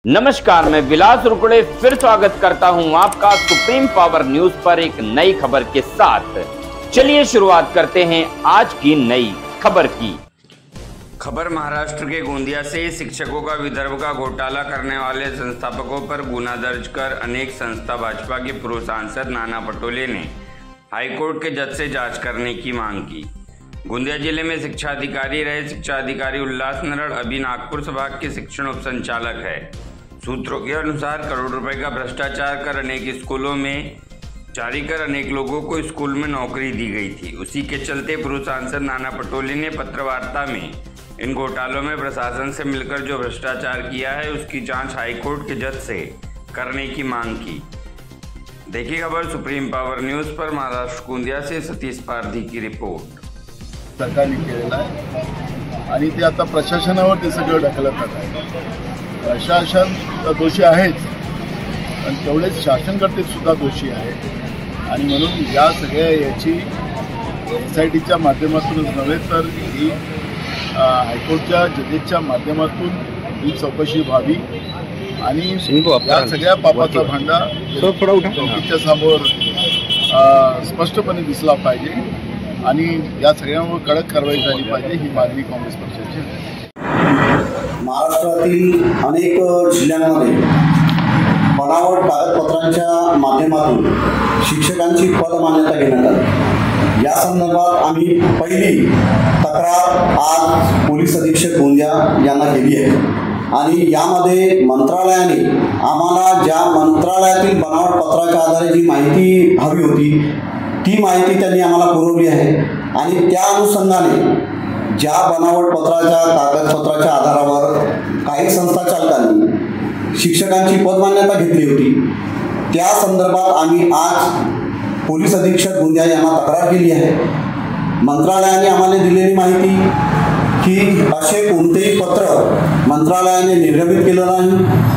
नमस्कार, मैं विलास रुकड़े फिर स्वागत करता हूं आपका सुप्रीम पावर न्यूज पर एक नई खबर के साथ। चलिए शुरुआत करते हैं आज की नई खबर की। खबर महाराष्ट्र के गोंदिया से शिक्षकों का विदर्भ का घोटाला करने वाले संस्थापकों पर गुना दर्ज कर अनेक संस्था भाजपा के पूर्व सांसद नाना पटोले ने हाईकोर्ट के जज से जांच करने की मांग की। गोंदिया जिले में शिक्षा अधिकारी रहे शिक्षा अधिकारी उल्लास नरड़ अभी नागपुर संभाग के शिक्षण उप संचालक है। सूत्रों के अनुसार करोड़ रुपए का भ्रष्टाचार कर अनेक स्कूलों में जारी कर अनेक लोगों को स्कूल में नौकरी दी गई थी। उसी के चलते पूर्व सांसद नाना पटोले ने पत्रवार्ता में इन घोटालों में प्रशासन से मिलकर जो भ्रष्टाचार किया है उसकी जांच हाईकोर्ट के जज से करने की मांग की। देखिए खबर सुप्रीम पावर न्यूज पर। महाराष्ट्र गोंदिया से सतीश पारधी की रिपोर्ट। सरकारने केलेलं आहे आणि ते आता प्रशासनावर ते सगळं ढकलत आहे। प्रशासन तर दोषी आहेच, पण तेवढेच शासनकर्ते सुद्धा दोषी आहेत आणि म्हणून या सगळ्या याची SITच्या माध्यमातूनच नव्हे तर ही हायकोर्टच्या जजेसच्या माध्यमातून ही चौकशी व्हावी आणि या सगळ्या पापाचा भांडा चौकीच्या समोर स्पष्टपणे दिसला पाहिजे आणि या सगळ्यांवर कडक कारवाई झाली पाहिजे ही मागणी काँग्रेस पक्षाची आहे। महाराष्ट्रातील अनेक जिल्ह्यांमध्ये बनावट कागदपत्रांच्या माध्यमातून शिक्षकांची पदमान्यता घेण्यात आली। या संदर्भात आम्ही पहिली तक्रार आज पोलीस अधीक्षक गोंदिया यांना केली आहे आणि यामध्ये मंत्रालयाने आम्हाला ज्या मंत्रालयातील बनावट पत्राच्या आधारे जी माहिती हवी होती ती माहिती त्यांनी आम्हाला पुरवली आहे आणि त्या अनुषंगाने ज्या बनावट पत्राच्या कागदपत्राच्या आधारावर काही संस्था चालकांनी शिक्षकांची पदमान्यता घेतली होती त्या संदर्भात आम्ही आज पोलीस अधीक्षक गोंदिया यांना तक्रार केली आहे। मंत्रालयाने आम्हाला दिलेली माहिती की असे कोणतेही पत्र मंत्रालयाने निर्गमित केलं नाही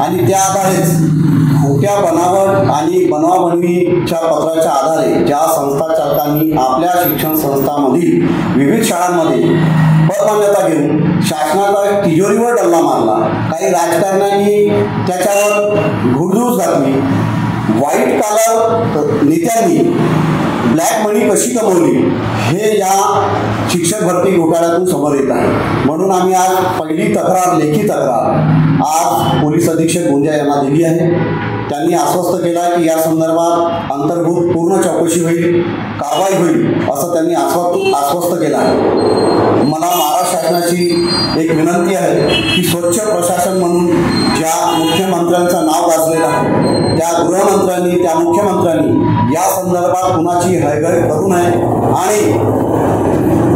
आणि त्या आधारेच खोट्या बनावट आणि बनवाबनवीच्या पत्राच्या आधारे ज्या संस्था चालकांनी आपल्या शिक्षण संस्थांमधील विविध शाळांमध्ये पदमान्यता घेऊन शासनाचा तिजोरीवर डल्ला मारला, काही राजकारण्यांनी त्याच्यावर घुडझूड घातली, व्हाईट कॉलर नेत्यांनी ब्लॅक मनी कशी कमवली हे या शिक्षक भरती घोटाळ्यातून समोर येत आहे। म्हणून आम्ही आज पहिली तक्रार लेखी तक्रार आज पोलीस अधीक्षक गोंदिया यांना दिली आहे। त्यांनी आश्वस्त केला की या संदर्भात अंतर्भूत पूर्ण चौकशी होईल, कारवाई होईल असं त्यांनी आश्वस्त केलं आहे। मला महाराष्ट्र शासनाची एक विनंती आहे की स्वच्छ प्रशासन म्हणून ज्या मुख्यमंत्र्यांचं नाव गाजलेलं आहे त्या गृहमंत्र्यांनी त्या मुख्यमंत्र्यांनी या संदर्भात कुणाची हयगय करू नये आणि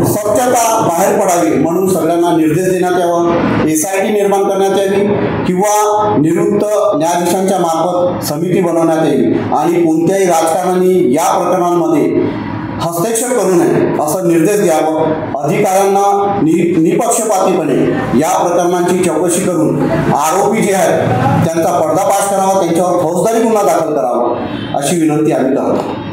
सत्यता बाहेर पडावी म्हणून सगळ्यांना निर्देश देण्यात यावा। SIT निर्माण करण्यात यावी किंवा निवृत्त न्यायाधीशांच्या मार्फत समिती बनवण्यात यावी आणि कोणत्याही राजकारण्यांनी या प्रकरणांमध्ये हस्तक्षेप करू नये असं निर्देश द्यावा। अधिकाऱ्यांना निपक्षपातीपणे या प्रकरणांची चौकशी करून आरोपी जे आहेत त्यांचा पर्दाफाश करावा, त्यांच्यावर फौजदारी गुन्हा दाखल करावा अशी विनंती आम्ही करतो।